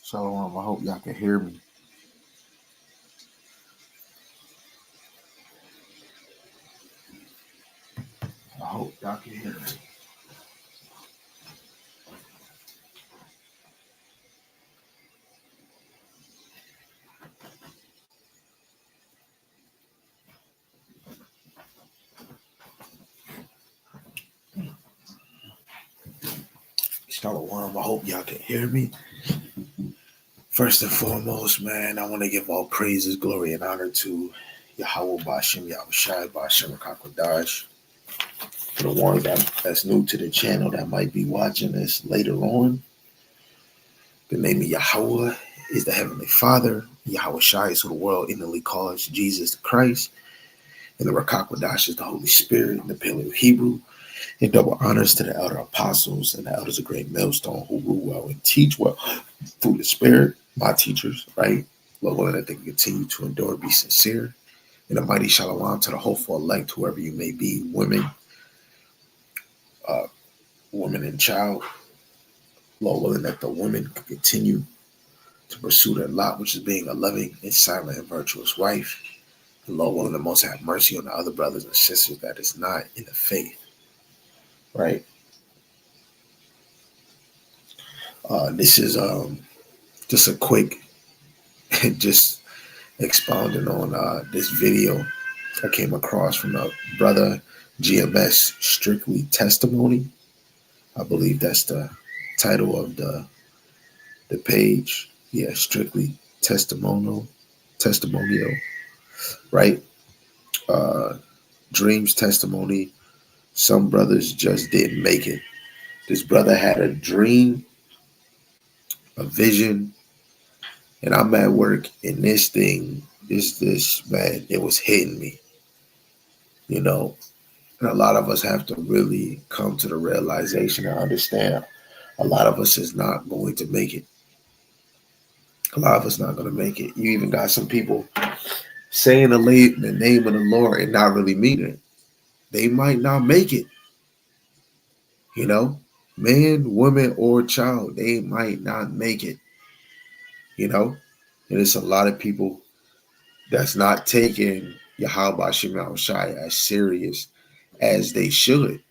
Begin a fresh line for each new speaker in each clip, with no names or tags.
Shalom. I hope y'all can hear me. I hope y'all can hear me. Shalom. I hope y'all can hear me. First and foremost, man, I want to give all praises, glory, and honor to Yahweh Bashem, Yahushai, Bashem, Kakwadash. For the ones that's new to the channel that might be watching this later on, the name of Yahweh is the Heavenly Father. Yahushai is who the world innately calls Jesus the Christ. And the Rakakwadash is the Holy Spirit, the Paleo Hebrew. And double honors to the elder apostles and the elders of Great Millstone who rule well and teach well through the Spirit, my teachers, right? Lord willing that they can continue to endure, be sincere. And a mighty shalom to the hopeful elect, whoever you may be, women and child. Lord willing that the women can continue to pursue their lot, which is being a loving and silent and virtuous wife. And Lord willing the most have mercy on the other brothers and sisters that is not in the faith, right? This is just a quick, just expounding on this video I came across from a brother GMS Strictly Testimony. I believe that's the title of the page. Yeah, Strictly Testimonial, right? Dreams testimony. Some brothers just didn't make it. This brother had a dream, a vision, and I'm at work, and this man, it was hitting me, you know. And a lot of us have to really come to the realization and understand a lot of us is not going to make it. A lot of us not going to make it. You even got some people saying the name of the Lord and not really meaning it. They might not make it. You know, man, woman, or child, they might not make it. You know, and it's a lot of people that's not taking Yahweh Shem Shai as serious as they should,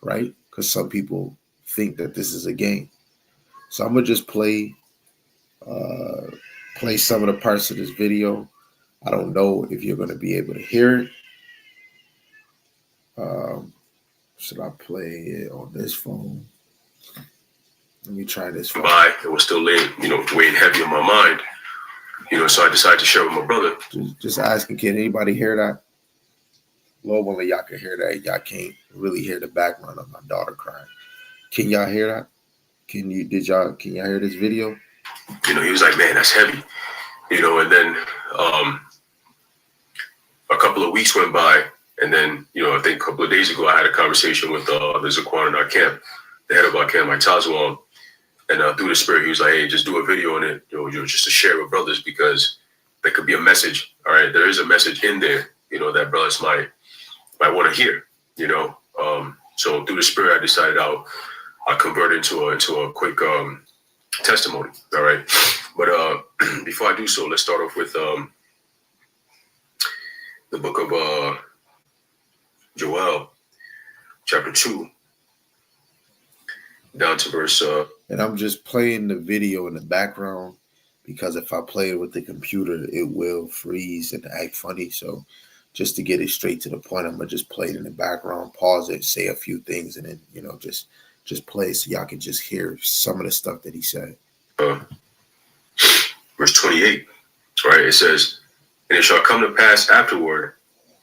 right? Because some people think that this is a game. So I'm gonna just play some of the parts of this video. I don't know if you're gonna be able to hear it. Should I play it on this phone? Let me try this phone.
It was still weighing heavy on my mind. So I decided to share with my brother.
Just asking, can anybody hear that? Lord willing, y'all can hear that. Y'all can't really hear the background of my daughter crying. Can y'all hear that? Can y'all hear this video?
He was like, man, that's heavy. And then a couple of weeks went by, and then, I think a couple of days ago, I had a conversation with the Zaquan in our camp, the head of our camp, Mike Tazwam, and through the Spirit, he was like, hey, just do a video on it, just to share with brothers, because there could be a message. All right, there is a message in there, that brothers might want to hear, So through the Spirit, I decided I'll convert into a quick testimony. All right, but before I do so, let's start off with the book of Joel, chapter 2, down to verse.
And I'm just playing the video in the background because if I play it with the computer, it will freeze and act funny. So just to get it straight to the point, I'm gonna just play it in the background, pause it, say a few things, and then just play so y'all can just hear some of the stuff that he said.
Verse 28, right? It says, "And it shall come to pass afterward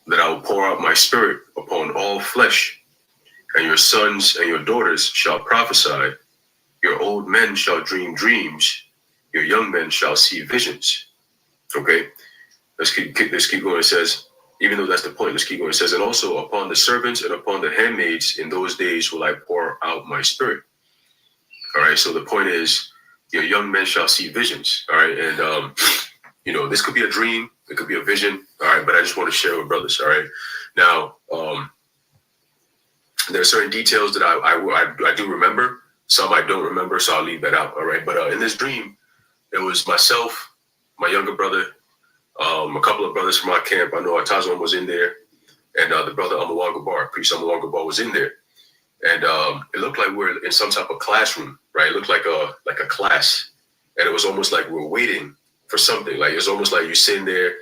that I will pour out my spirit upon all flesh, and your sons and your daughters shall prophesy. Your old men shall dream dreams. Your young men shall see visions." Okay, let's keep going. It says, even though that's the point, let's keep going. It says, "And also upon the servants and upon the handmaids in those days will I pour out my spirit." All right, so the point is, your young men shall see visions. All right, and this could be a dream, it could be a vision. All right, but I just want to share with brothers. All right, now there are certain details that I do remember. Some I don't remember, so I'll leave that out. All right, but in this dream, it was myself, my younger brother, a couple of brothers from our camp. I know Atazwan was in there, and the brother Amawanga Bar, priest Amawanga Bar, was in there. And it looked like we were in some type of classroom, right? It looked like a class, and it was almost like we were waiting for something. Like it's almost like you're sitting there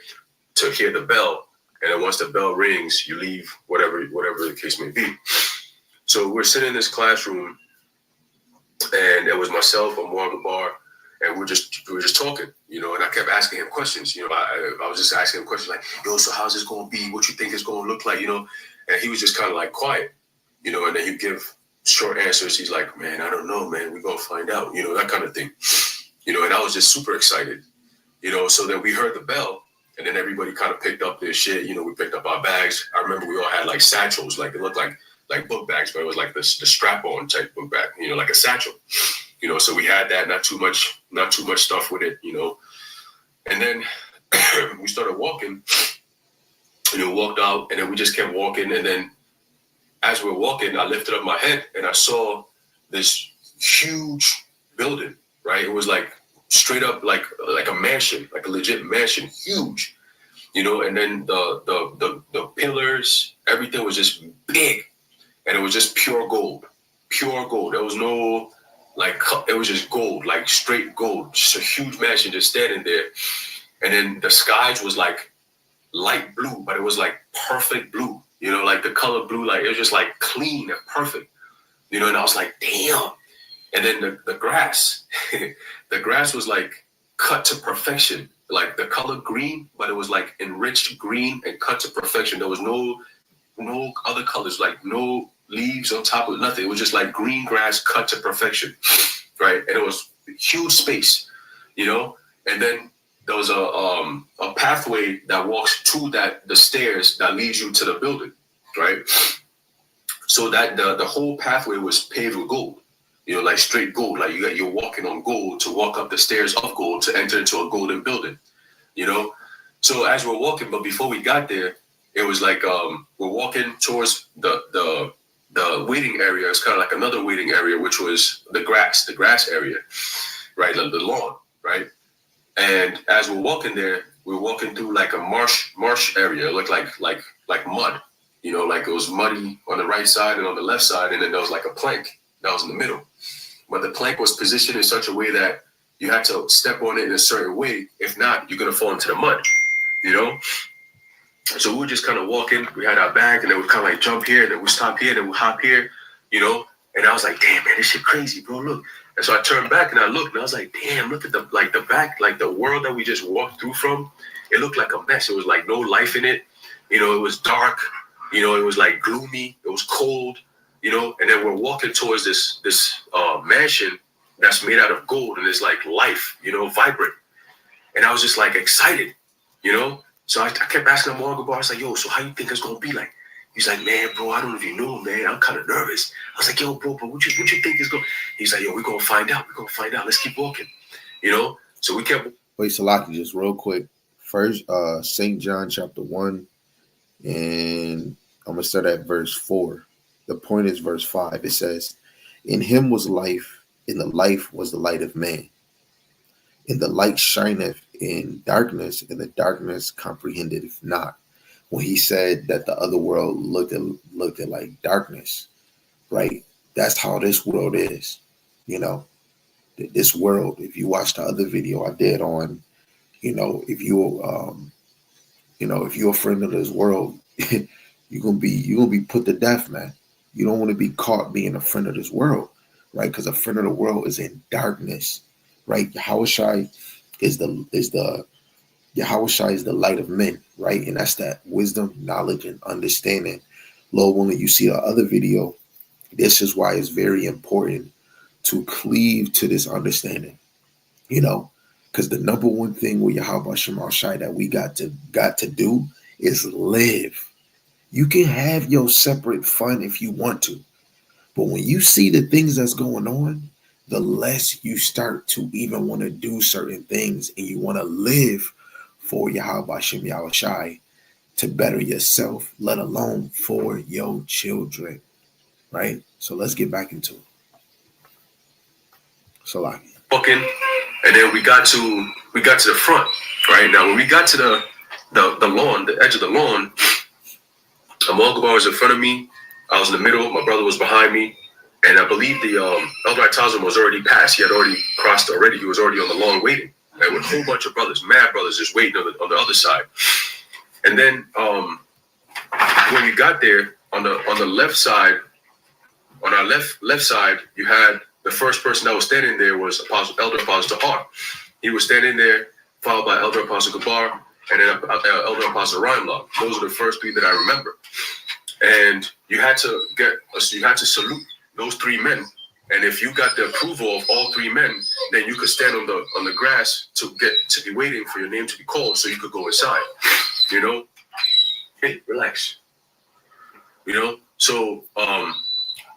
to hear the bell, and then once the bell rings, you leave, whatever the case may be. So we're sitting in this classroom, and it was myself, Amawanga Bar, and we were just talking, and I kept asking him questions. I was just asking him questions like, yo, so how's this going to be? What you think it's going to look like? And he was just kind of like quiet, and then he'd give short answers. He's like, man, I don't know, man. We're going to find out, that kind of thing, and I was just super excited, so then we heard the bell, and then everybody kind of picked up their shit. We picked up our bags. I remember we all had like satchels, like it looked like book bags, but it was like the strap-on type book bag, like a satchel. So we had that, not too much stuff with it, And then we started walking, walked out, and then we just kept walking. And then as we were walking, I lifted up my head and I saw this huge building, right? It was like straight up like a mansion, like a legit mansion, huge, and then the pillars, everything was just big, and it was just pure gold. There was no, it was just gold, like straight gold, just a huge mansion just standing there. And then the skies was like light blue, but it was like perfect blue, like the color blue, like it was just like clean and perfect, and I was like, damn. And then the grass, the grass was like cut to perfection, like the color green, but it was like enriched green and cut to perfection. There was no other colors, like no leaves on top of nothing. It was just like green grass cut to perfection, right? And it was huge space, and then there was a pathway that walks to the stairs that leads you to the building, right? So that the whole pathway was paved with gold, like straight gold, like you're walking on gold to walk up the stairs of gold to enter into a golden building, So as we're walking, but before we got there, it was like we're walking towards the waiting area. It's kind of like another waiting area, which was the grass area, right? The lawn, right? And as we're walking there, we're walking through like a marsh area. It looked like mud, like it was muddy on the right side and on the left side. And then there was like a plank that was in the middle. But the plank was positioned in such a way that you had to step on it in a certain way. If not, you're going to fall into the mud, So we were just kind of walking. We had our bag, and then we kind of like jump here, and then we stop here, and then we hop here, And I was like, damn, man, this shit crazy, bro. Look. And so I turned back and I looked, and I was like, damn, look at the back, like the world that we just walked through from. It looked like a mess. It was like no life in it. It was dark. It was like gloomy. It was cold. And then we're walking towards this mansion that's made out of gold, and it's like life, vibrant. And I was just like excited, So I kept asking him, I was like, yo, so how you think it's gonna be like? He's like, man, bro, I don't know if you know, man. I'm kind of nervous. I was like, yo, bro, what you think is going? He's like, yo, we're gonna find out. Let's keep walking, So we kept.
Wait, Salaki, just real quick. First, St. John chapter 1, and I'm gonna start at verse 4. The point is verse 5. It says, "In him was life, and the life was the light of man. And the light shineth in darkness, and the darkness comprehended it not." When he said that the other world looked at like darkness, right? That's how this world is, This world. If you watch the other video I did on, if you're a friend of this world, you're gonna be put to death, man. You don't want to be caught being a friend of this world, right? Because a friend of the world is in darkness, right? Yahushai is the light of men, right? And that's that wisdom, knowledge, and understanding. Lord willing, you see the other video. This is why it's very important to cleave to this understanding, because the number one thing with Yahweh Shema Shai that we got to do is live. You can have your separate fun if you want to, but when you see the things that's going on, the less you start to even want to do certain things, and you want to live for Yahweh Shem Yahushai to better yourself, let alone for your children, right? So let's get back into it. So like
walking, And then we got to the front. Right now, when we got to the lawn, the edge of the lawn, Amal Gabar was in front of me. I was in the middle. My brother was behind me. And I believe the Elder Tazim was already passed. He had already crossed already. He was already on the lawn waiting. And with a whole bunch of brothers, mad brothers, just waiting on the other side. And then when we got there, on the left side, on our left side, you had the first person that was standing there was Elder Apostle Tahar. He was standing there, followed by Elder Apostle Gabar, and then Elder Apostle Rhymelove. Those are the first three that I remember. And you had to salute those three men. And if you got the approval of all three men, then you could stand on the grass to be waiting for your name to be called, so you could go inside. You know, hey, relax. You know, so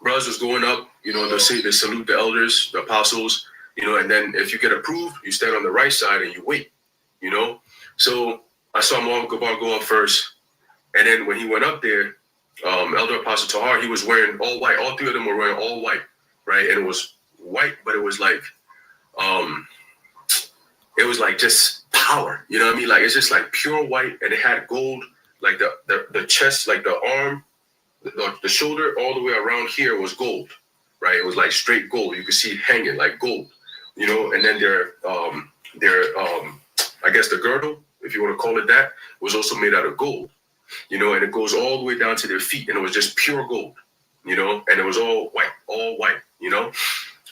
brothers was going up. You know, they salute the elders, the apostles. You know, and then if you get approved, you stand on the right side and you wait. You know, so I saw Muhammad Gabar go up first, and then when he went up there, Elder Apostle Tahar, he was wearing all white. All three of them were wearing all white, right? And it was white, but it was like just power. You know what I mean? Like it's just like pure white, and it had gold, like the chest, like the arm, the shoulder, all the way around here was gold, right? It was like straight gold. You could see it hanging like gold, you know. And then their I guess the girdle, if you want to call it that, was also made out of gold. You know, and it goes all the way down to their feet, and it was just pure gold, you know, and it was all white, you know,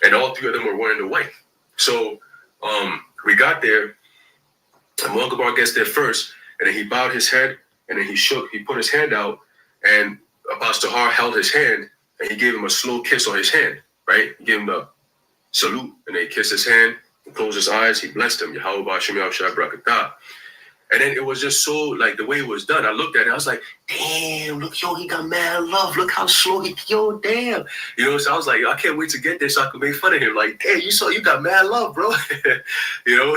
and all three of them were wearing the white. So we got there, and Muhammad Gabar gets there first, and then he bowed his head, and then he put his hand out, and Apostle Tahar held his hand, and he gave him a slow kiss on his hand, right? He gave him the salute, and then he kissed his hand, and closed his eyes, he blessed him, Yahweh Ba'Shem Yahushua Barakatah. And then it was just so, like, the way it was done, I looked at it, I was like, damn, look, yo, he got mad love. Look how slow yo, damn. You know, so I was like, I can't wait to get there so I can make fun of him. Like, damn, you got mad love, bro. You know?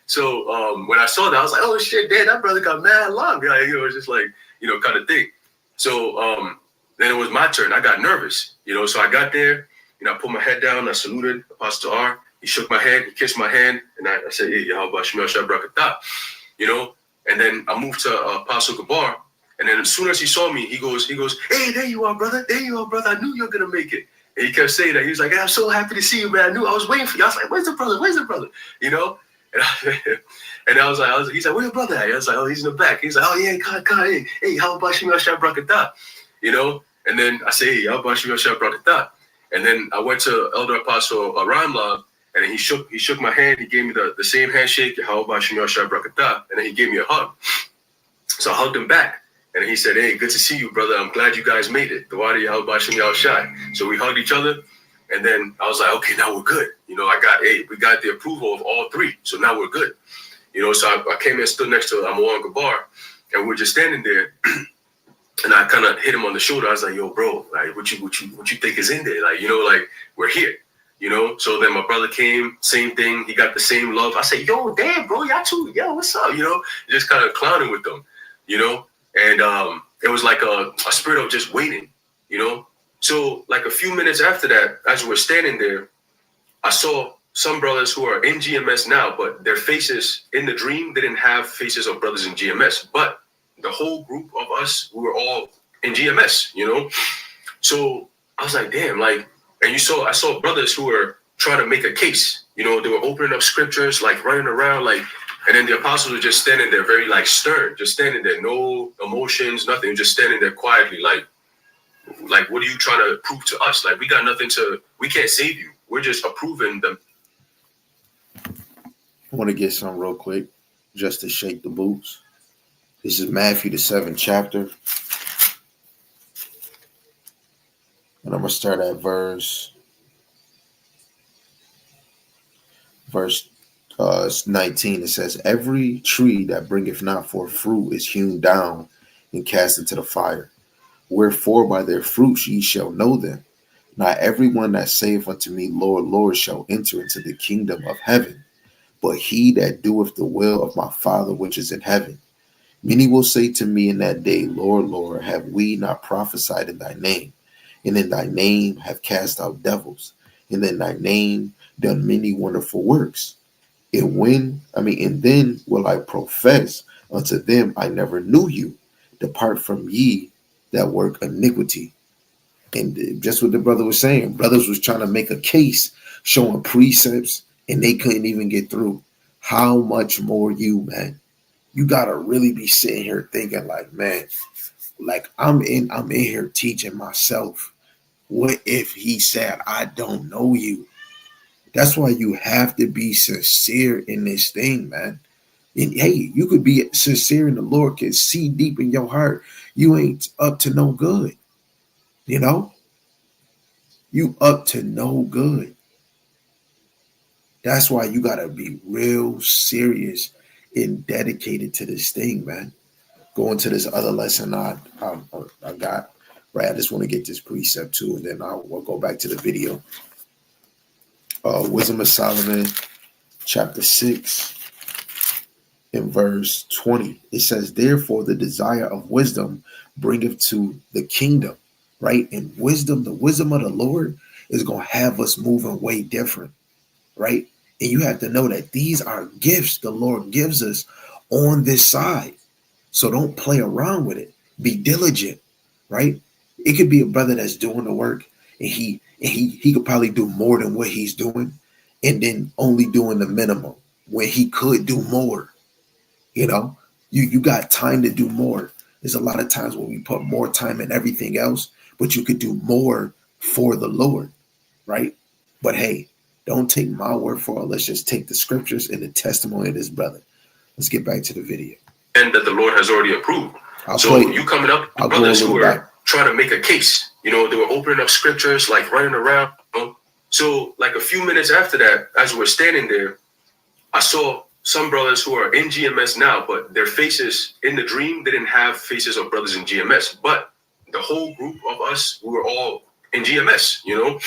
So when I saw that, I was like, oh, shit, damn, that brother got mad love. Like, you know, it's just like, you know, kind of thing. So then it was my turn. I got nervous, you know, so I got there, you know, I put my head down, I saluted Apostle R. He shook my hand, he kissed my hand, and I said, hey, Yahweh Ba'Shem Yahushua Barakatah. You know, and then I moved to Apostle Gabar, and then as soon as he saw me, he goes, hey, there you are, brother. There you are, brother. I knew you were gonna make it. And he kept saying that. He was like, hey, I'm so happy to see you, man. I was waiting for you. I was like, where's the brother? Where's the brother? You know? And I was like, he's like, where's your brother at? I was like, oh, he's in the back. He's like, oh yeah, come, hey, how about Shema Shabrakatah? You know? And then I say, hey, how about Shema Shabrakatah? And then I went to Elder Apostle Rhymelove. And then he shook my hand. He gave me the same handshake. How about Shema Shabrakatah? And then he gave me a hug. So I hugged him back. And he said, hey, good to see you, brother. I'm glad you guys made it. So we hugged each other. And then I was like, okay, now we're good. You know, we got the approval of all three. So now we're good. You know, so I came and stood next to Muhammad Gabar. And we're just standing there. And I kind of hit him on the shoulder. I was like, yo, bro, like, what you think is in there? Like, you know, like, we're here. You know, so then my brother came, same thing. He got the same love. I said, yo, damn, bro, y'all too. Yo, what's up? You know, just kind of clowning with them, you know. And it was like a spirit of just waiting, you know. So like a few minutes after that, as we were standing there, I saw some brothers who are in GMS now, but their faces in the dream, they didn't have faces of brothers in GMS. But the whole group of us, we were all in GMS, you know. So I was like, damn, like, and I saw brothers who were trying to make a case. You know, they were opening up scriptures, like running around, like, and then the apostles were just standing there, very like stern, just standing there, no emotions, nothing, just standing there quietly, like, what are you trying to prove to us? Like, we can't save you. We're just approving them.
I want to get some real quick, just to shake the boots. This is Matthew, the 7th chapter. And I'm going to start at verse 19. It says, every tree that bringeth not forth fruit is hewn down and cast into the fire. Wherefore by their fruits ye shall know them. Not everyone that saith unto me, Lord, Lord, shall enter into the kingdom of heaven, but he that doeth the will of my Father which is in heaven. Many will say to me in that day, Lord, Lord, have we not prophesied in thy name? And in thy name have cast out devils, and in thy name done many wonderful works. And then will I profess unto them, I never knew you. Depart from ye that work iniquity. And just what the brother was saying, brothers was trying to make a case showing precepts and they couldn't even get through. How much more you, man? You gotta really be sitting here thinking like, man, like I'm in here teaching myself. What if he said, I don't know you? That's why you have to be sincere in this thing, man. And hey, you could be sincere in the Lord, can see deep in your heart. You ain't up to no good. You know? You up to no good. That's why you gotta be real serious and dedicated to this thing, man. Going to this other lesson I got, right? I just want to get this precept too, and then we'll go back to the video. Wisdom of Solomon, chapter 6, in verse 20. It says, therefore, the desire of wisdom bringeth to the kingdom, right? And wisdom, the wisdom of the Lord is going to have us moving way different, right? And you have to know that these are gifts the Lord gives us on this side. So don't play around with it. Be diligent, right? It could be a brother that's doing the work and he could probably do more than what he's doing and then only doing the minimum when he could do more. You know, you got time to do more. There's a lot of times when we put more time in everything else, but you could do more for the Lord, right? But hey, don't take my word for it. Let's just take the scriptures and the testimony of this brother. Let's get back to the video.
And that the Lord has already approved. You coming up, the brothers who are trying to make a case, you know, they were opening up scriptures, like running around. You know? So like a few minutes after that, as we were standing there, I saw some brothers who are in GMS now, but their faces in the dream, they didn't have faces of brothers in GMS. But the whole group of us, we were all in GMS, you know?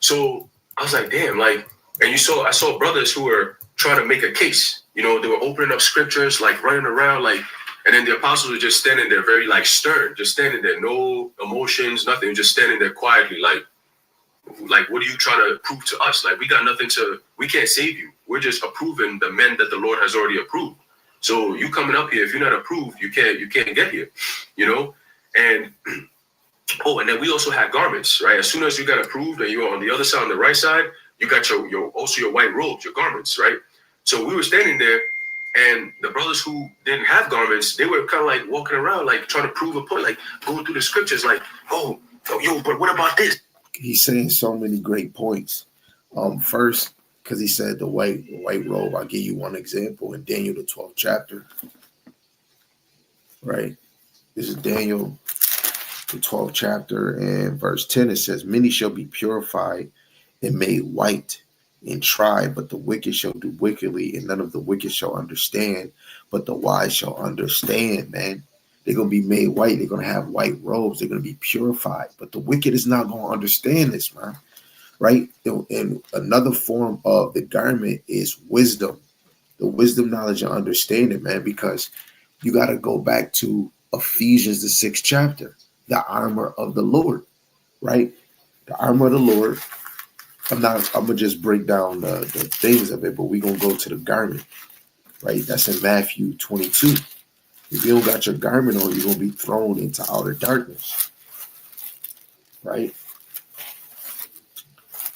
So I was like, damn, like, and I saw brothers who were trying to make a case. You know, they were opening up scriptures, like running around, like, and then the apostles were just standing there very like stern, just standing there, no emotions, nothing, just standing there quietly, like, what are you trying to prove to us? Like, we got nothing we can't save you. We're just approving the men that the Lord has already approved. So you coming up here, if you're not approved, you can't get here, you know? And, and then we also had garments, right? As soon as you got approved and you were on the other side, on the right side, you got your white robes, your garments, right? So we were standing there, and the brothers who didn't have garments, they were kind of like walking around, like trying to prove a point, like going through the scriptures, like, but what about this?
He's saying so many great points. First, because he said the white robe, I'll give you one example in Daniel, the 12th chapter, right? This is Daniel, the 12th chapter, and verse 10. It says, many shall be purified and made white and tried, but the wicked shall do wickedly, and none of the wicked shall understand, but the wise shall understand, man. They're going to be made white. They're going to have white robes. They're going to be purified. But the wicked is not going to understand this, man. Right? And another form of the garment is wisdom. The wisdom, knowledge, and understanding, man, because you got to go back to Ephesians, the 6th chapter, the armor of the Lord, right? The armor of the Lord. I'm going to just break down the things of it, but we're going to go to the garment, right? That's in Matthew 22. If you don't got your garment on, you're going to be thrown into outer darkness, right?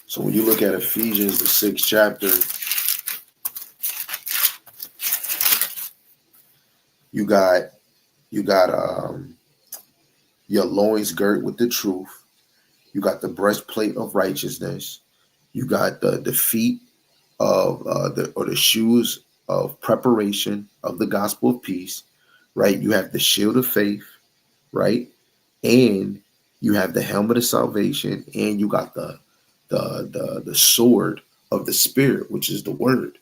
So when you look at Ephesians, the 6th chapter, you got your loins girt with the truth. You got the breastplate of righteousness. You got the feet of the shoes of preparation of the gospel of peace. Right, you have the shield of faith, right, and you have the helmet of salvation, and you got the sword of the Spirit, which is the word,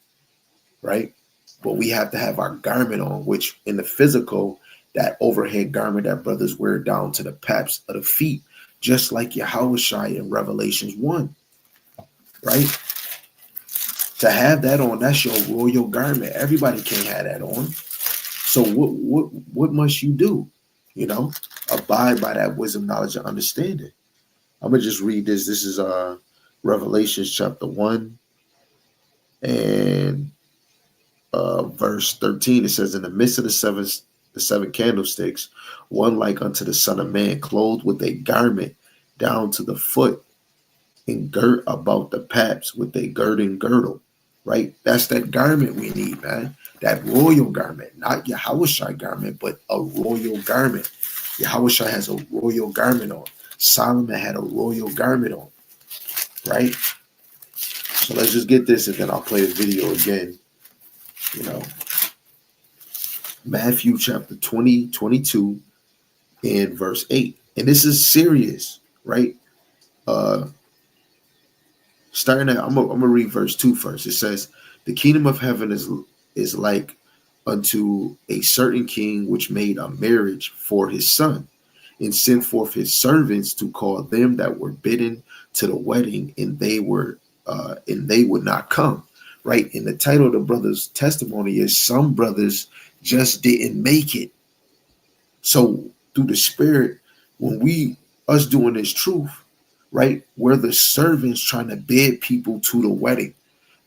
right? But we have to have our garment on, which in the physical, that overhead garment that brothers wear down to the paps of the feet, just like Yahushua in Revelations 1, right? To have that on, that's your royal garment. Everybody can't have that on. So what must you do? You know, abide by that wisdom, knowledge, and understanding. I'm gonna just read this. This is Revelations chapter 1, and verse 13, it says, in the midst of the seven candlesticks, one like unto the Son of Man, clothed with a garment down to the foot, and girt about the paps with a girding girdle. Right? That's that garment we need, man. That royal garment, not Yahushua garment, but a royal garment. Yahushua has a royal garment on. Solomon had a royal garment on. Right? So let's just get this, and then I'll play the video again. You know, Matthew chapter 20, 22, and verse 8. And this is serious, right? Starting at, I'm gonna read verse 2 first. It says, the kingdom of heaven is like unto a certain king which made a marriage for his son, and sent forth his servants to call them that were bidden to the wedding, and they would not come. Right? And the title of the brother's testimony is, some brothers just didn't make it. So through the Spirit, when us doing this truth, right, we're the servants trying to bid people to the wedding,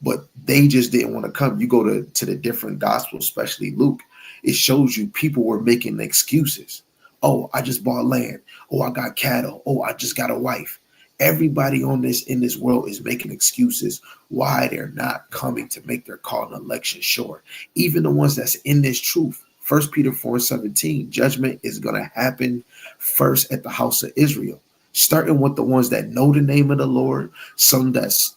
but they just didn't want to come. You go to the different gospels, especially Luke, it shows you people were making excuses. Oh, I just bought land. Oh, I got cattle. Oh, I just got a wife. Everybody in this world is making excuses why they're not coming to make their call and election sure. Even the ones that's in this truth. 1 Peter 4:17, judgment is going to happen first at the house of Israel, starting with the ones that know the name of the Lord, some that's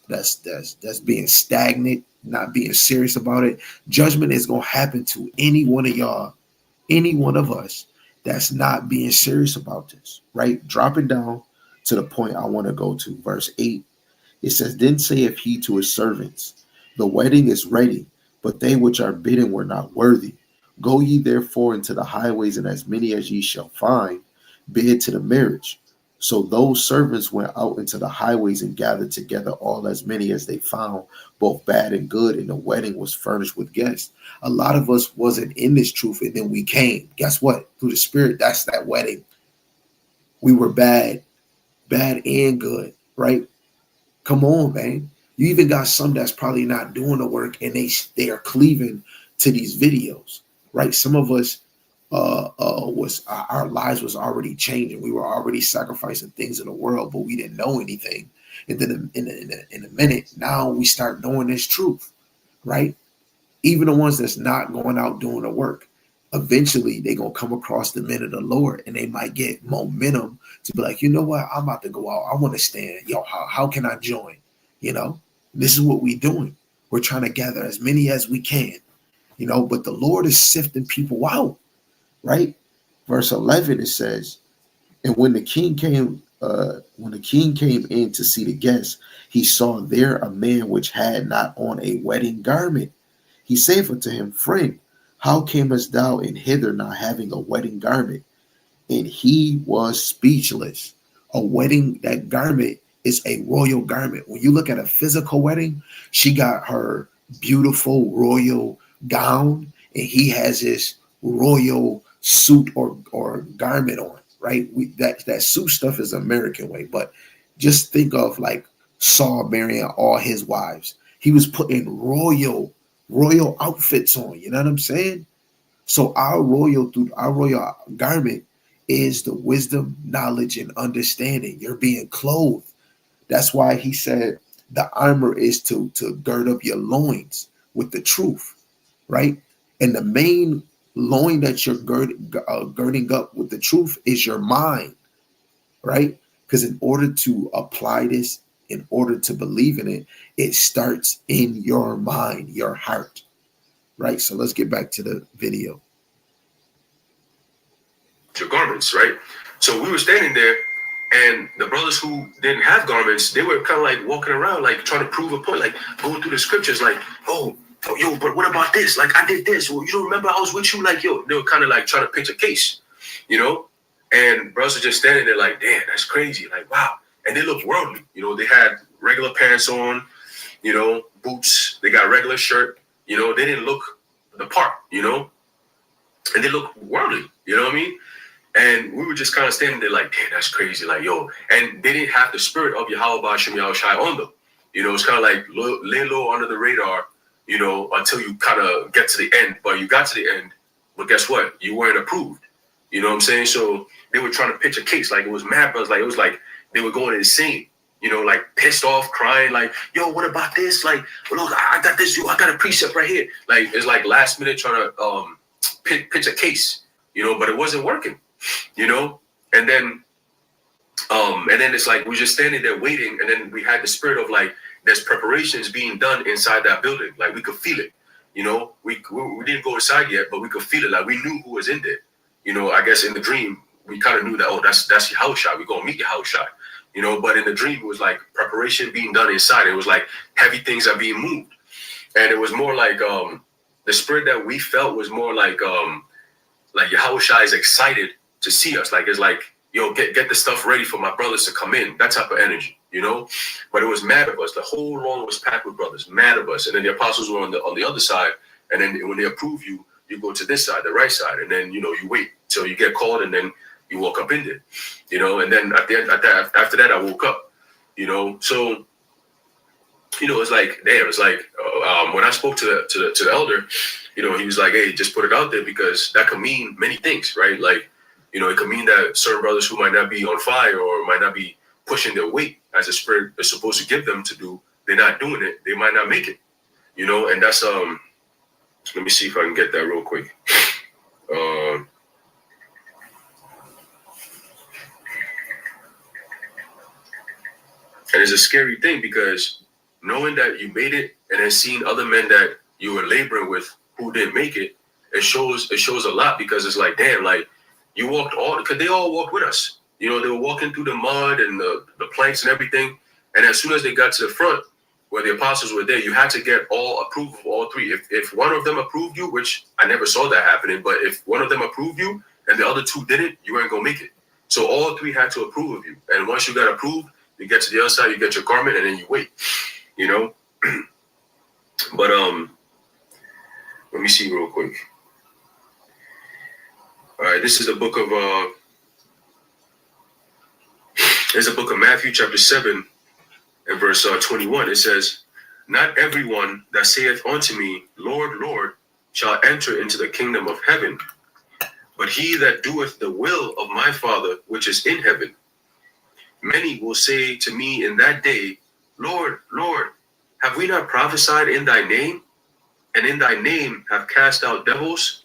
being stagnant, not being serious about it. Judgment is going to happen to any one of y'all, any one of us that's not being serious about this, right? Dropping down to the point I want to go to, verse 8. It says, then saith he to his servants, the wedding is ready, but they which are bidden were not worthy. Go ye therefore into the highways, and as many as ye shall find, bid to the marriage. So those servants went out into the highways and gathered together all as many as they found, both bad and good, and the wedding was furnished with guests. A lot of us wasn't in this truth, and then we came. Guess what? Through the Spirit, that's that wedding. We were bad and good, right? Come on, man. You even got some that's probably not doing the work, and they are cleaving to these videos, right? Some of us was our lives was already changing. We were already sacrificing things in the world, but we didn't know anything. And then in a minute, now we start knowing this truth, right? Even the ones that's not going out doing the work, eventually they're going to come across the men of the Lord, and they might get momentum to be like, you know what? I'm about to go out. I want to stand. Yo, how can I join? You know, this is what we're doing. We're trying to gather as many as we can, you know, but the Lord is sifting people out, right? Verse 11, it says, and when the king came in to see the guests, he saw there a man which had not on a wedding garment. He saith unto him, friend, how camest thou in hither not having a wedding garment? And he was speechless. A wedding, that garment is a royal garment. When you look at a physical wedding, she got her beautiful royal gown, and he has his royal suit or garment on, right? That suit stuff is American way, but just think of like Saul marrying all his wives. He was putting royal outfits on. You know what I'm saying? So our royal garment is the wisdom, knowledge, and understanding. You're being clothed. That's why he said the armor is to gird up your loins with the truth, right? And the main loin that you're girding up with the truth is your mind, right? Because in order to apply this, in order to believe in it, it starts in your mind, your heart, right? So let's get back to the video.
Your garments, right? So we were standing there, and the brothers who didn't have garments, they were kind of like walking around, like trying to prove a point, like going through the scriptures, like, oh, yo, but what about this? Like, I did this. Well, you don't remember I was with you? Like, yo, they were kind of like trying to pitch a case, you know? And brothers are just standing there like, damn, that's crazy. Like, wow. And they look worldly. You know, they had regular pants on, you know, boots. They got a regular shirt. You know, they didn't look the part, you know? And they look worldly, you know what I mean? And we were just kind of standing there like, damn, that's crazy. Like, yo, and they didn't have the spirit of Yahweh Shem Yahushai on them. You know, it's kind of like lay low under the radar, you know, until you kind of get to the end. But you got to the end, but guess what? You weren't approved. You know what I'm saying? So they were trying to pitch a case like it was mad, but it was like they were going insane. You know, like pissed off, crying, like, yo, what about this? Like, look, I got this, I got a precept right here. Like, it's like last minute trying to pitch a case, you know, but it wasn't working, you know? And then it's like, we're just standing there waiting. And then we had the spirit of like, there's preparations being done inside that building. Like we could feel it, you know, we didn't go inside yet, but we could feel it. Like we knew who was in there, you know. I guess in the dream, we kind of knew that, oh, that's your house shot. We're going to meet your house shot. You know, but in the dream, it was like preparation being done inside. It was like heavy things are being moved. And it was more like the spirit that we felt was more like Yahushua is excited to see us. Like, it's like, yo, get the stuff ready for my brothers to come in. That type of energy, you know. But it was mad of us. The whole lawn was packed with brothers, mad of us. And then the apostles were on the other side. And then when they approve you, you go to this side, the right side. And then, you know, you wait till you get called, and then you walk up in there, you know. And then at the end, after that, I woke up, you know. So, you know, it's like, damn, it's like when I spoke to the elder, you know, he was like, hey, just put it out there, because that could mean many things, right? Like, you know, it could mean that certain brothers who might not be on fire or might not be pushing their weight as the spirit is supposed to give them to do, they're not doing it. They might not make it, you know. And that's let me see if I can get that real quick. And it's a scary thing, because knowing that you made it and then seeing other men that you were laboring with who didn't make it, it shows a lot, because it's like, damn, like you walked all, because they all walked with us. You know, they were walking through the mud and the planks and everything. And as soon as they got to the front where the apostles were there, you had to get all approval of all three. If one of them approved you, which I never saw that happening, but if one of them approved you and the other two didn't, you weren't going to make it. So all three had to approve of you. And once you got approved, you get to the other side, you get your garment, and then you wait, you know. But let me see real quick. All right, this is the book of Matthew chapter 7 and verse 21. It says, not everyone that saith unto me, Lord, Lord, shall enter into the kingdom of heaven, but he that doeth the will of my Father which is in heaven. Many will say to me in that day, Lord, Lord, have we not prophesied in thy name? And in thy name have cast out devils?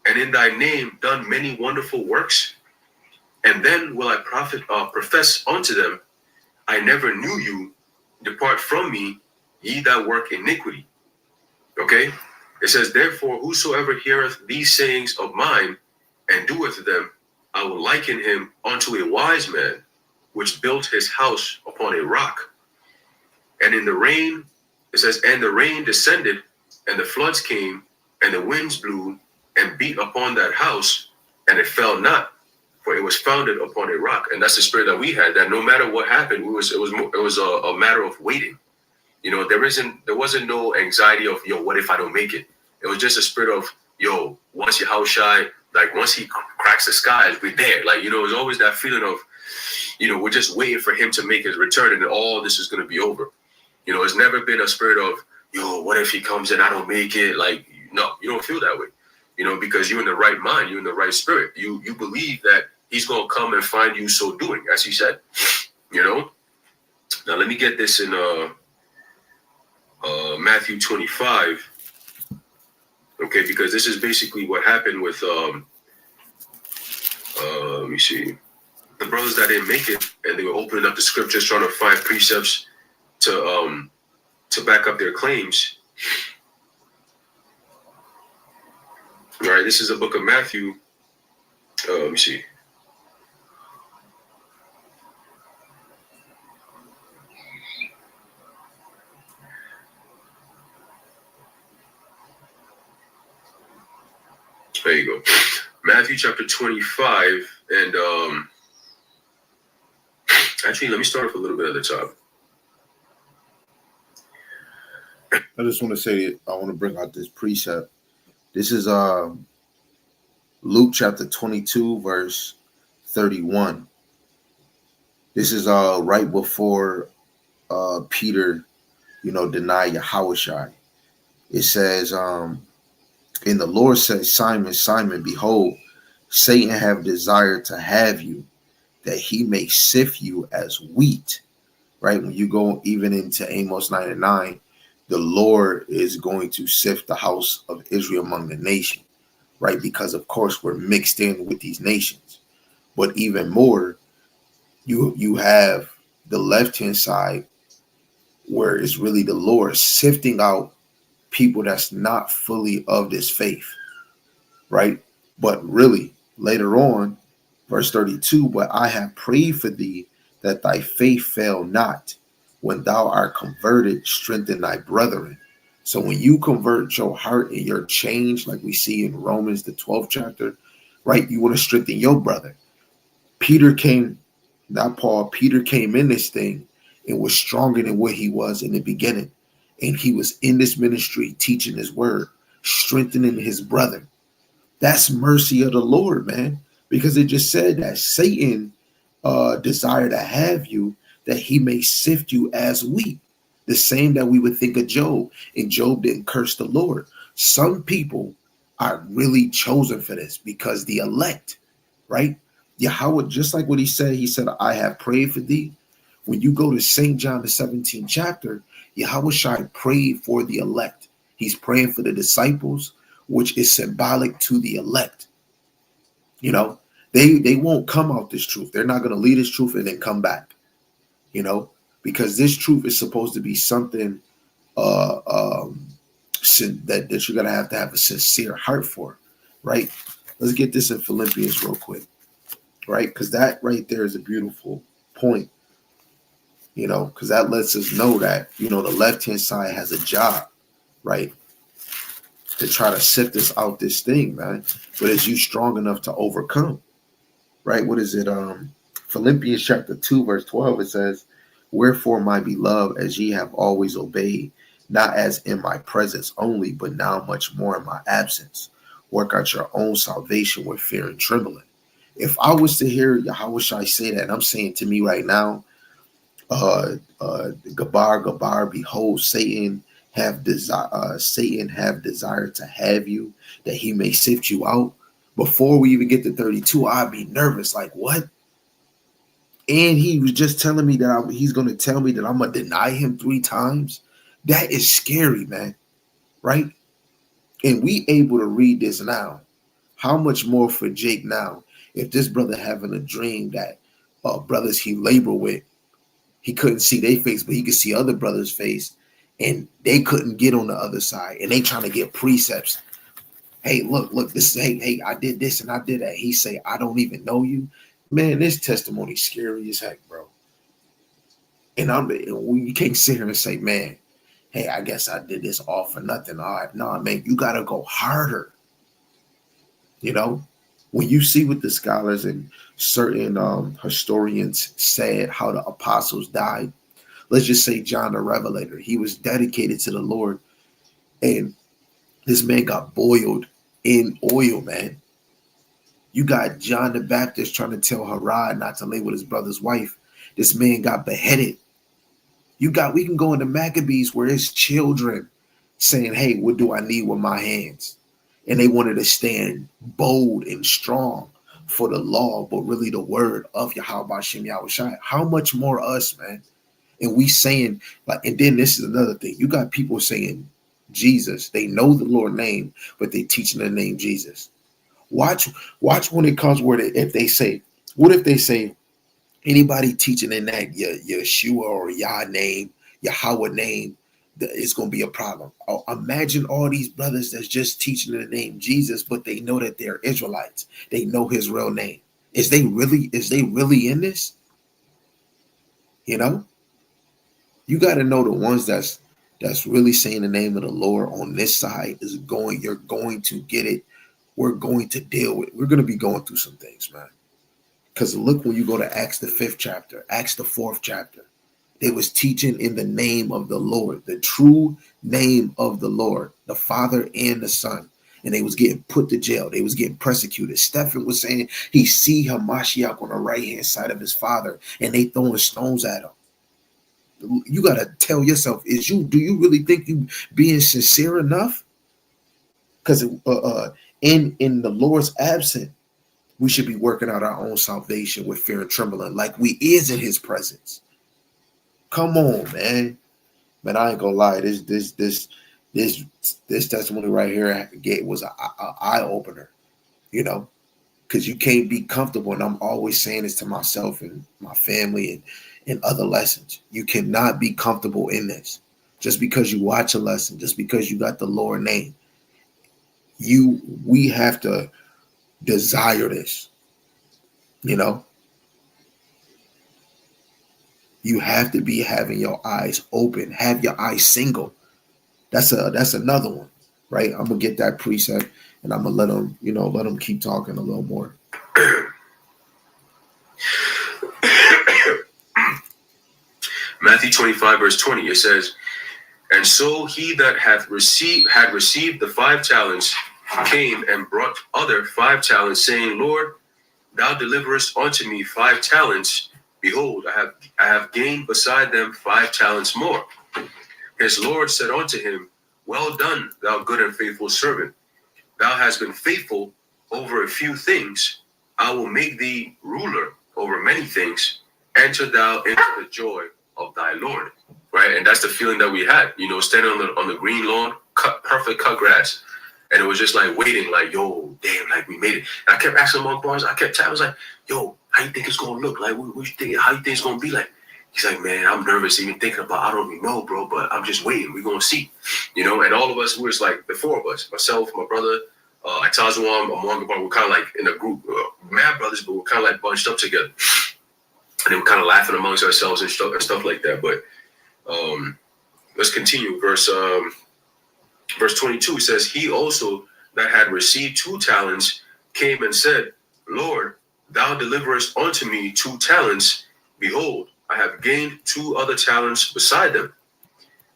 And in thy name done many wonderful works? And then will I profess unto them, I never knew you. Depart from me, ye that work iniquity. Okay? It says, therefore, whosoever heareth these sayings of mine and doeth them, I will liken him unto a wise man, which built his house upon a rock. And in the rain, it says, and the rain descended, and the floods came, and the winds blew, and beat upon that house, and it fell not, for it was founded upon a rock. And that's the spirit that we had, that no matter what happened, it was a matter of waiting. You know, there wasn't no anxiety of, yo, what if I don't make it? It was just a spirit of, yo, once your house shy, like once he cracks the skies, we're there. Like, you know, it was always that feeling of, you know, we're just waiting for him to make his return, and all this is going to be over. You know, it's never been a spirit of, yo, what if he comes and I don't make it? Like, no, you don't feel that way, you know, because you're in the right mind, you're in the right spirit. You believe that he's going to come and find you so doing, as he said, you know. Now, let me get this in Matthew 25, okay, because this is basically what happened with, let me see, the brothers that didn't make it, and they were opening up the scriptures, trying to find precepts to back up their claims. All right, this is the book of Matthew. Let me see. There you go. Matthew chapter 25, and actually, let me start off a little bit at the top.
I just want to say, I want to bring out this precept. This is Luke chapter 22, verse 31. This is right before Peter, you know, denied Yahushua. It says, and the Lord said, Simon, Simon, behold, Satan have desired to have you, that he may sift you as wheat. Right? When you go even into Amos 9:9, the Lord is going to sift the house of Israel among the nation, right? Because of course we're mixed in with these nations. But even more, you have the left-hand side where it's really the Lord sifting out people that's not fully of this faith, right? But really, later on, verse 32, but I have prayed for thee that thy faith fail not. When thou art converted, strengthen thy brethren. So when you convert your heart and your change, like we see in Romans, the 12th chapter, right? You want to strengthen your brother. Peter came, not Paul, Peter came in this thing and was stronger than what he was in the beginning. And he was in this ministry teaching his word, strengthening his brother. That's mercy of the Lord, man, because it just said that Satan desire to have you, that he may sift you as wheat. The same that we would think of Job, and Job didn't curse the Lord. Some people are really chosen for this because the elect, right? Yahweh, just like what he said, I have prayed for thee. When you go to St. John, the 17th chapter, Yahweh Shai prayed for the elect. He's praying for the disciples, which is symbolic to the elect. You know, they won't come out this truth. They're not going to lead this truth and then come back, you know, because this truth is supposed to be something that you're going to have a sincere heart for, right? Let's get this in Philippians real quick, right? Because that right there is a beautiful point, you know, because that lets us know that, you know, the left-hand side has a job, right, to try to sift this out this thing, man. But is you strong enough to overcome, right? What is it? Philippians chapter 2, verse 12, it says, wherefore, my beloved, as ye have always obeyed, not as in my presence only, but now much more in my absence, work out your own salvation with fear and trembling. If I was to hear Yahweh Shai say that, and I'm saying to me right now, Gabar, behold, Satan have desired to have you, that he may sift you out. Before we even get to 32, I'd be nervous, like what? And he was just telling me that he's going to tell me that I'm going to deny him 3 times. That is scary, man, right? And we able to read this now. How much more for Jake now? If this brother having a dream that brothers he labor with, he couldn't see their face, but he could see other brothers' face, and they couldn't get on the other side, and they trying to get precepts. Hey, look, this is, hey, I did this and I did that. He say, I don't even know you. Man, this testimony scary as heck, bro. And you can't sit here and say, man, hey, I guess I did this all for nothing. All right, no, man, you got to go harder. You know, when you see what the scholars and certain historians said how the apostles died, let's just say John the Revelator, he was dedicated to the Lord, and this man got boiled in oil, man. You got John the Baptist trying to tell Herod not to lay with his brother's wife. This man got beheaded. We can go into Maccabees where it's children saying, hey, what do I need with my hands? And they wanted to stand bold and strong for the law, but really the word of Yahweh Hashem Yahweh Shai. How much more us, man? And we saying, like, and then this is another thing. You got people saying Jesus. They know the Lord name, but they teaching the name Jesus. Watch when it comes where if they say anybody teaching in that Yeshua or Yah name, Yahweh name, it's going to be a problem. Imagine all these brothers that's just teaching the name Jesus, but they know that they're Israelites. They know his real name. Is they really in this? You know, you got to know the ones that's really saying the name of the Lord on this side you're going to get it. We're going to deal with. We're going to be going through some things, man. Because look, when you go to Acts the 5th chapter, Acts the 4th chapter, they was teaching in the name of the Lord, the true name of the Lord, the Father and the Son. And they was getting put to jail. They was getting persecuted. Stephen was saying he see Hamashiach on the right-hand side of his father, and they throwing stones at him. You got to tell yourself, do you really think you being sincere enough? Because in the Lord's absence, we should be working out our own salvation with fear and trembling, like we is in his presence. Come on, man. Man, I ain't gonna lie. This testimony right here was an eye opener, you know, because you can't be comfortable. And I'm always saying this to myself and my family and other lessons. You cannot be comfortable in this. Just because you watch a lesson, just because you got the Lord name, we have to desire this, you know. You have to be having your eyes open, have your eyes single. That's another one, right? I'm gonna get that precept and I'm gonna let them keep talking a little more.
Matthew 25, verse 20, it says, and so he that had received the 5 talents came and brought other 5 talents, saying, Lord, thou deliverest unto me 5 talents. Behold, I have gained beside them 5 talents more. His Lord said unto him, well done, thou good and faithful servant. Thou hast been faithful over a few things. I will make thee ruler over many things. Enter thou into the joy of thy Lord. Right? And that's the feeling that we had, you know, standing on the green lawn, perfect cut grass. And it was just like waiting, like, yo, damn, like we made it. And I kept asking Mark Barnes, I was like, yo, how you think it's gonna look? Like, what you think? How you think it's gonna be like? He's like, man, I'm nervous even thinking about. I don't even know, bro, but I'm just waiting. We're gonna see, you know. And all of us, was like the 4 of us, myself, my brother, Itazuam, Among, we're kind of like in a group, mad brothers, but we're kind of like bunched up together, and then we're kind of laughing amongst ourselves and stuff like that. But let's continue. Verse 22 says, he also that had received 2 talents came and said, Lord, thou deliverest unto me 2 talents. Behold, I have gained 2 other talents beside them.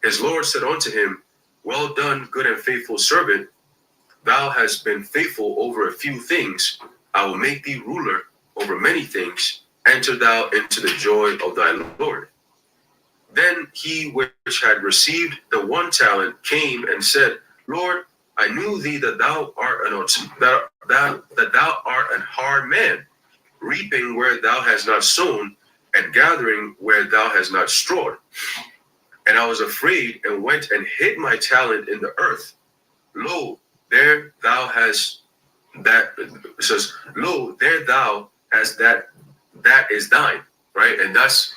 His Lord said unto him, well done, good and faithful servant. Thou hast been faithful over a few things. I will make thee ruler over many things. Enter thou into the joy of thy Lord. Then he which had received the 1 talent came and said, Lord, I knew thee that thou art an hard man, reaping where thou hast not sown, and gathering where thou hast not strawed. And I was afraid and went and hid my talent in the earth. Lo, there thou hast that. It says, lo, there thou hast that is thine. Right? And that's,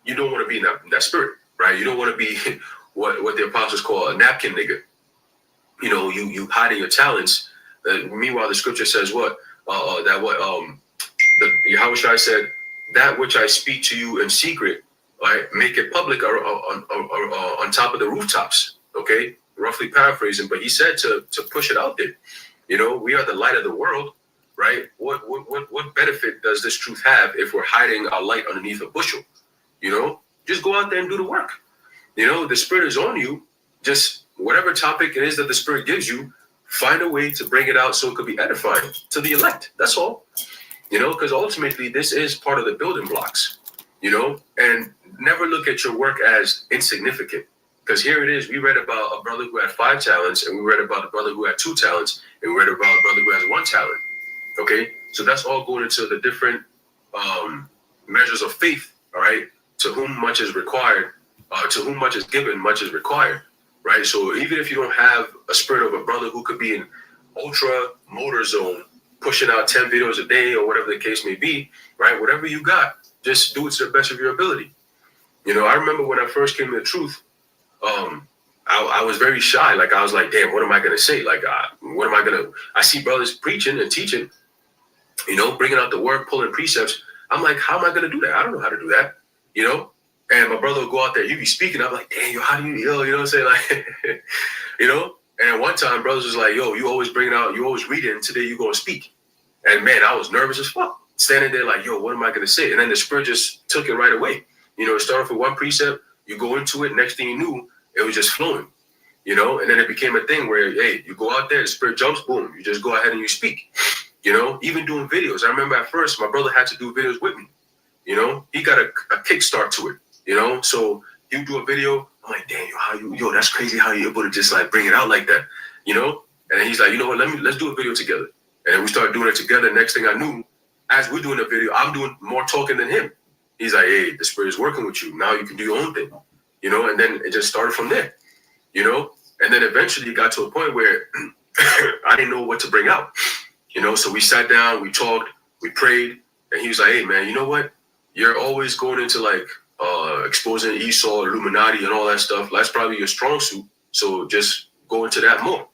you don't want to be in that spirit, right? You don't want to be what the apostles call a napkin nigga. You know, you hiding your talents. Meanwhile, the scripture says what? The Yahushua said, that which I speak to you in secret, right, make it public or on top of the rooftops. Okay, roughly paraphrasing, but he said to push it out there. You know, we are the light of the world, right? What benefit does this truth have if we're hiding our light underneath a bushel? You know, just go out there and do the work. You know, the Spirit is on you. Just whatever topic it is that the Spirit gives you, find a way to bring it out so it could be edifying to the elect. That's all. You know, because ultimately this is part of the building blocks, you know, and never look at your work as insignificant. Because here it is. We read about a brother who had 5 talents, and we read about a brother who had 2 talents, and we read about a brother who has 1 talent. Okay, so that's all going into the different measures of faith. All right, to whom much is required, to whom much is given, much is required. Right. So even if you don't have a spirit of a brother who could be in ultra motor zone, pushing out 10 videos a day or whatever the case may be, right? Whatever you got, just do it to the best of your ability. You know, I remember when I first came to the truth, I was very shy. Like, I was like, damn, what am I going to say? Like, what am I going to, I see brothers preaching and teaching, you know, bringing out the word, pulling precepts. I'm like, how am I going to do that? I don't know how to do that, you know? And my brother would go out there, he'd be speaking. I'm like, damn, yo, how do you know what I'm saying? Like, you know? And one time, brothers was like, yo, you always reading, today you going to speak. And man, I was nervous as fuck. Standing there like, yo, what am I going to say? And then the Spirit just took it right away. You know, it started with 1 precept, you go into it, next thing you knew, it was just flowing. You know, and then it became a thing where, hey, you go out there, the Spirit jumps, boom, you just go ahead and you speak. You know, even doing videos. I remember at first, my brother had to do videos with me. You know, he got a kickstart to it. You know, so he would do a video. I'm like, damn, yo, that's crazy how you're able to just like bring it out like that, you know? And then he's like, you know what, let's do a video together. And then we started doing it together. Next thing I knew, as we're doing the video, I'm doing more talking than him. He's like, hey, the Spirit is working with you. Now you can do your own thing, you know? And then it just started from there, you know? And then eventually it got to a point where I didn't know what to bring out, you know? So we sat down, we talked, we prayed, and he was like, hey, man, you know what? You're always going into like exposing Esau, Illuminati, and all that stuff. That's probably your strong suit. So just go into that more,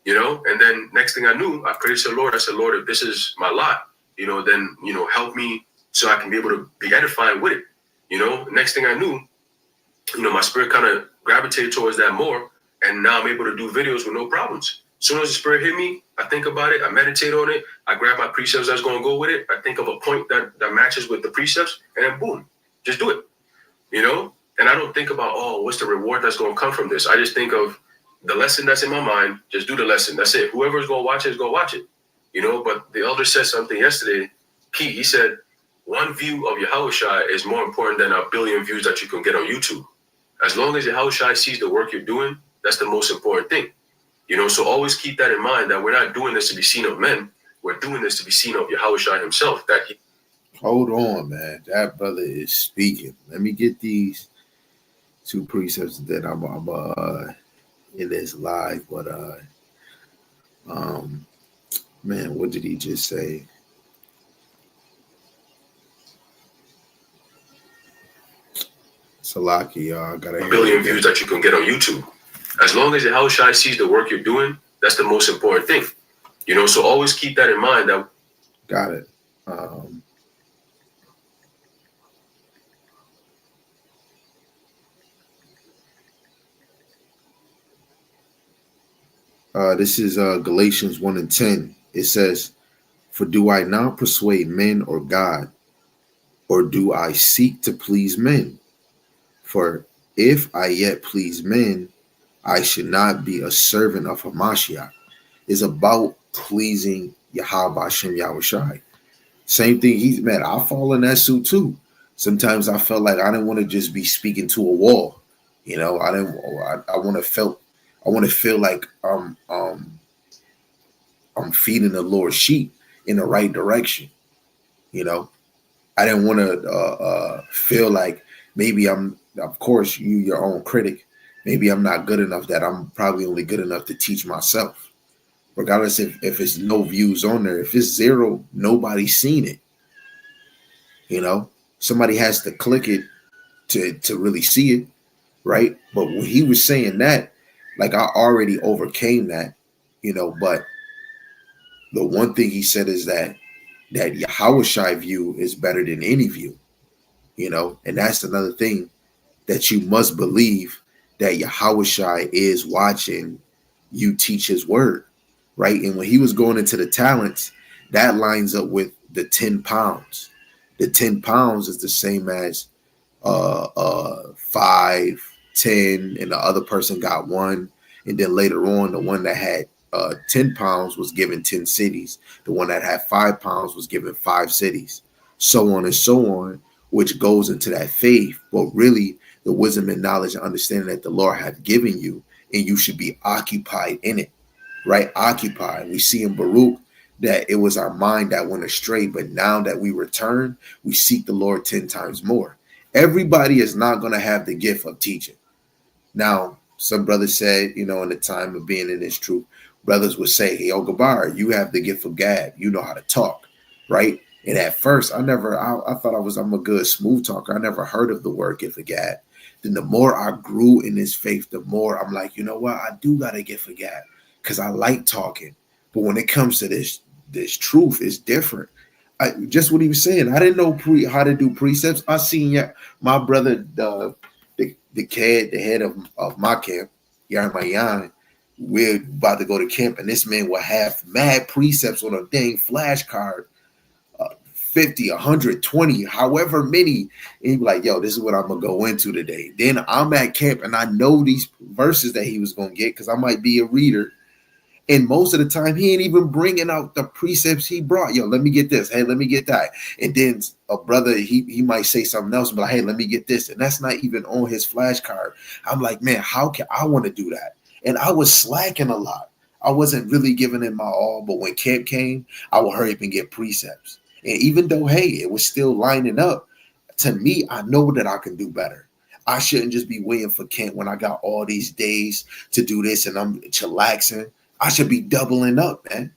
you know? And then next thing I knew, I prayed to the Lord. I said, Lord, if this is my lot, you know, then, you know, help me so I can be able to be edifying with it. You know, next thing I knew, you know, my spirit kind of gravitated towards that more. And now I'm able to do videos with no problems. As soon as the Spirit hit me, I think about it, I meditate on it, I grab my precepts that's going to go with it, I think of a point that matches with the precepts, and then boom, just do it, you know? And I don't think about, oh, what's the reward that's going to come from this? I just think of the lesson that's in my mind, just do the lesson, that's it. Whoever's going to watch it is going to watch it, you know? But the elder said something yesterday, key, he said, one view of Yahushua is more important than a billion views that you can get on YouTube. As long as Yahushua sees the work you're doing, that's the most important thing. You know, so always keep that in mind, that we're not doing this to be seen of men. We're doing this to be seen of Yahushua himself.
Hold on, man. That brother is speaking. Let me get these two precepts that I'm in this live. But man, what did he just say? Salaki, y'all. Got
a billion views that you can get on YouTube. As long as Yahushua sees the work you're doing, that's the most important thing. You know, so always keep that in mind. That
got it. This is Galatians 1:10. It says, for do I now persuade men or God, or do I seek to please men? For if I yet please men, I should not be a servant of Hamashiach. It's about pleasing Yahweh Hashem Yahushai. Same thing. I fall in that suit too. Sometimes I felt like I didn't want to just be speaking to a wall. You know, I want to feel like I'm feeding the Lord's sheep in the right direction. You know, I didn't want to feel like maybe of course, your own critic. Maybe I'm not good enough, that I'm probably only good enough to teach myself. Regardless if it's no views on there. If it's zero, nobody's seen it. You know, somebody has to click it to really see it, right? But when he was saying that, like, I already overcame that, you know, but the one thing he said is that Yahushai view is better than any view, you know, and that's another thing, that you must believe that Yahushai is watching you teach his word, right? And when he was going into the talents, that lines up with the 10 pounds. The 10 pounds is the same as 5, 10, and the other person got 1. And then later on, the one that had 10 pounds was given 10 cities. The one that had 5 pounds was given 5 cities, so on and so on, which goes into that faith. But really, the wisdom and knowledge and understanding that the Lord hath given you, and you should be occupied in it, right? Occupied. We see in Baruch that it was our mind that went astray, but now that we return, we seek the Lord 10 times more. Everybody is not going to have the gift of teaching. Now, some brothers said, you know, in the time of being in this truth, brothers would say, hey, yo, Gabar, you have the gift of gab. You know how to talk, right? And at first, I thought I'm a good smooth talker. I never heard of the word gift of gab. Then the more I grew in this faith, the more I'm like, you know what? I do got a gift of gab because I like talking. But when it comes to this truth, it's different. Just what he was saying. I didn't know how to do precepts. I seen my brother, the head of my camp, Yarmayan. We're about to go to camp, and this man will have mad precepts on a dang flashcard, 50, 120, however many. And he'd be like, yo, this is what I'm going to go into today. Then I'm at camp, and I know these verses that he was going to get because I might be a reader. And most of the time, he ain't even bringing out the precepts he brought. Yo, let me get this. Hey, let me get that. And then a brother, he might say something else, but like, hey, let me get this. And that's not even on his flashcard. I'm like, man, how can I want to do that? And I was slacking a lot. I wasn't really giving it my all. But when camp came, I would hurry up and get precepts. And even though, hey, it was still lining up, to me, I know that I can do better. I shouldn't just be waiting for camp when I got all these days to do this and I'm chillaxing. I should be doubling up, man.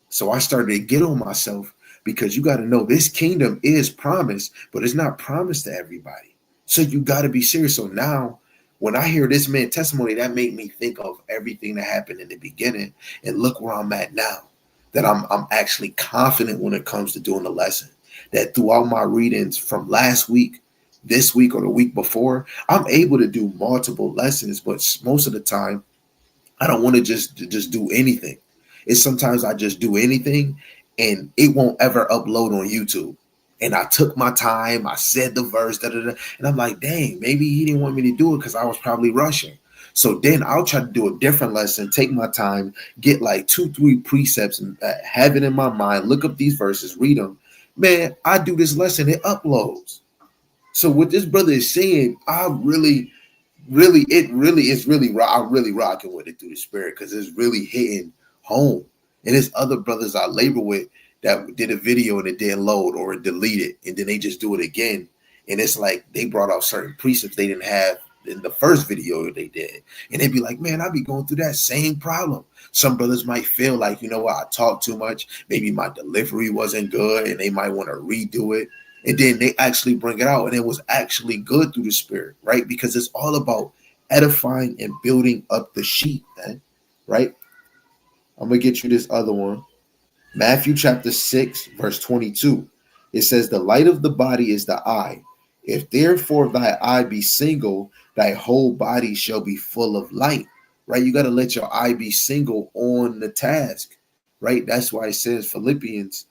So I started to get on myself because you got to know this kingdom is promised, but it's not promised to everybody. So you got to be serious. So now when I hear this man testimony, that made me think of everything that happened in the beginning and look where I'm at now, that I'm actually confident when it comes to doing the lesson, that throughout my readings from last week, this week, or the week before, I'm able to do multiple lessons, but most of the time, I don't want to just do anything. It's sometimes I just do anything and it won't ever upload on YouTube. And I took my time, I said the verse, and I'm like, dang, maybe he didn't want me to do it because I was probably rushing. So then I'll try to do a different lesson, take my time, get like 2-3 precepts, and have it in my mind, look up these verses, read them. Man, I do this lesson, it uploads. So what this brother is saying, I'm really rocking with it through the spirit because it's really hitting home. And there's other brothers I labor with that did a video and it didn't load or it deleted, and then they just do it again. And it's like they brought out certain precepts they didn't have in the first video they did. And they'd be like, man, I'd be going through that same problem. Some brothers might feel like, you know what, I talk too much. Maybe my delivery wasn't good and they might want to redo it. And then they actually bring it out and it was actually good through the spirit, right? Because it's all about edifying and building up the sheep, man, right? I'm going to get you this other one. Matthew chapter 6, verse 22. It says, the light of the body is the eye. If therefore thy eye be single, thy whole body shall be full of light, right? You got to let your eye be single on the task, right? That's why it says Philippians,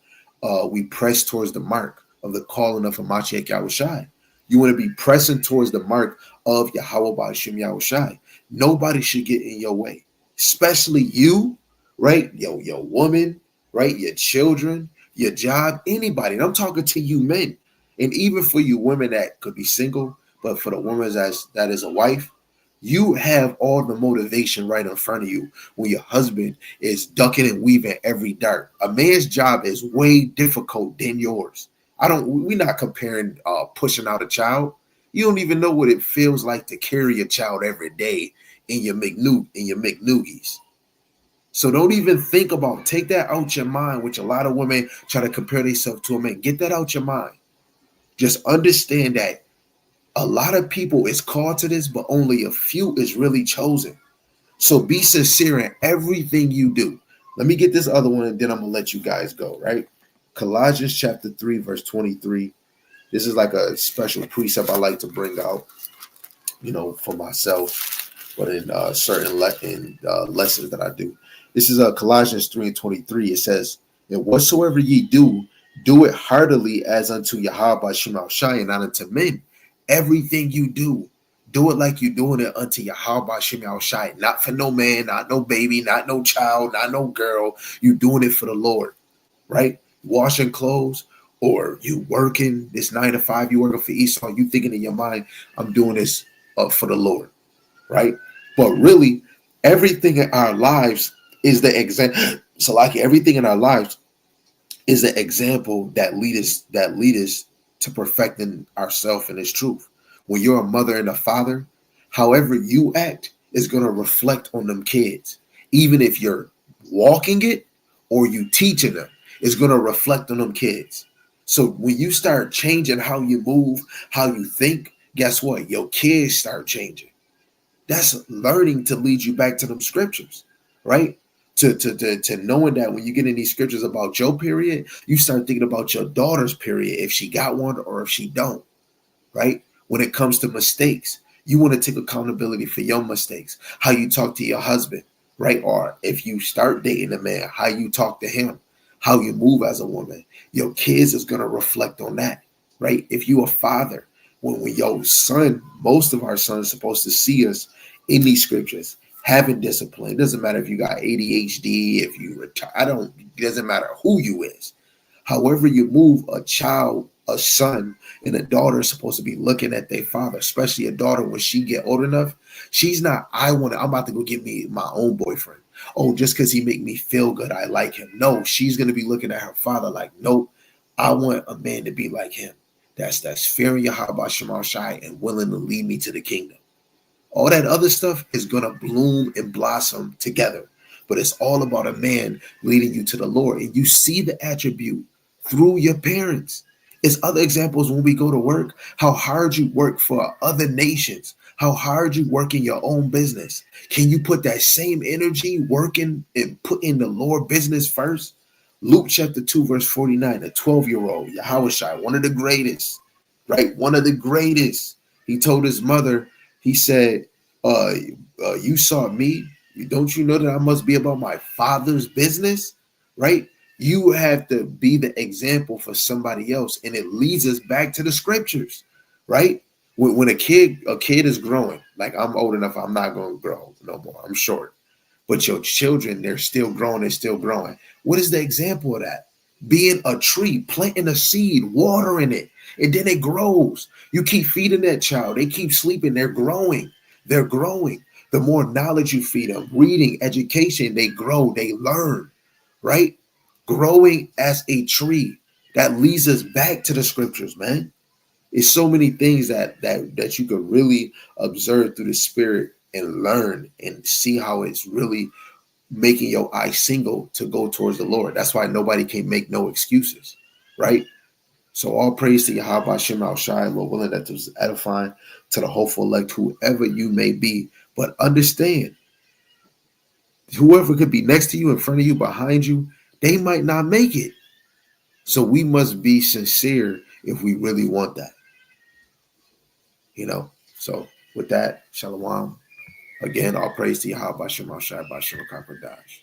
we press towards the mark of the calling of Hamashiach Yahushai. You want to be pressing towards the mark of Yahweh Ba'ashem Yahushai. Nobody should get in your way, especially you, right? Your woman, right? Your children, your job, anybody. And I'm talking to you men. And even for you women that could be single, but for the woman that is a wife, you have all the motivation right in front of you when your husband is ducking and weaving every dart. A man's job is way difficult than yours. We're not comparing pushing out a child. You don't even know what it feels like to carry a child every day in your McNoogies. So don't even think about, take that out your mind, which a lot of women try to compare themselves to a man. Get that out your mind. Just understand that a lot of people is called to this, but only a few is really chosen. So be sincere in everything you do. Let me get this other one and then I'm going to let you guys go, right? Colossians chapter 3, verse 23. This is like a special precept I like to bring out, for myself, but in certain lessons that I do. This is Colossians 3 and 23. It says, and whatsoever ye do it heartily as unto Yahweh Ba'ashem Yahushai and not unto men. Everything you do it like you're doing it unto Yahweh Ba'ashem Yahushai. Not for no man, not no baby, not no child, not no girl. You doing it for the Lord, right? Washing clothes, or you working this 9 to 5, you working for Esau, you thinking in your mind, I'm doing this for the Lord, right? But really, everything in our lives is the example. So like everything in our lives is the example that lead us to perfecting ourselves in His truth. When you're a mother and a father, however you act is going to reflect on them kids. Even if you're walking it or you teaching them, it's going to reflect on them kids. So when you start changing how you move, how you think, guess what? Your kids start changing. That's learning to lead you back to them scriptures, right? To knowing that when you get in these scriptures about your period, you start thinking about your daughter's period, if she got one or if she don't, right? When it comes to mistakes, you want to take accountability for your mistakes, how you talk to your husband, right? Or if you start dating a man, how you talk to him, how you move as a woman. Your kids is going to reflect on that, right? If you a father, when your son, most of our sons are supposed to see us in these scriptures, having discipline. It doesn't matter if you got ADHD, if you retire. It doesn't matter who you is. However you move, a child, a son, and a daughter is supposed to be looking at their father, especially a daughter when she get old enough. She's not, I'm about to go get me my own boyfriend. Oh, just because he make me feel good, I like him. No, she's going to be looking at her father like, nope, I want a man to be like him. That's fearing Yahweh Shema Shai and willing to lead me to the kingdom. All that other stuff is going to bloom and blossom together. But it's all about a man leading you to the Lord. And you see the attribute through your parents. It's other examples when we go to work, how hard you work for other nations, how hard you work in your own business. Can you put that same energy working and put in the Lord business first? Luke chapter 2, verse 49, a 12-year-old, Yahushua, one of the greatest, right? One of the greatest. He told his mother, he said, you saw me. Don't you know that I must be about my father's business, right? You have to be the example for somebody else. And it leads us back to the scriptures, right? When a kid is growing, like I'm old enough, I'm not going to grow no more. I'm short. But your children, they're still growing, they're still growing. What is the example of that? Being a tree, planting a seed, watering it, and then it grows. You keep feeding that child. They keep sleeping. They're growing. They're growing. The more knowledge you feed them, reading, education, they grow, they learn, right? Growing as a tree. That leads us back to the scriptures, man. It's so many things that you could really observe through the spirit and learn and see how it's really making your eye single to go towards the Lord. That's why nobody can make no excuses, right? So all praise to Yahweh Shem Al Shai, Lord willing, that was edifying to the hopeful elect, whoever you may be. But understand, whoever could be next to you, in front of you, behind you, they might not make it. So we must be sincere if we really want that. So with that, Shalom. Again, all praise to Yahweh Shem Al Shai, Bashem Kakodash.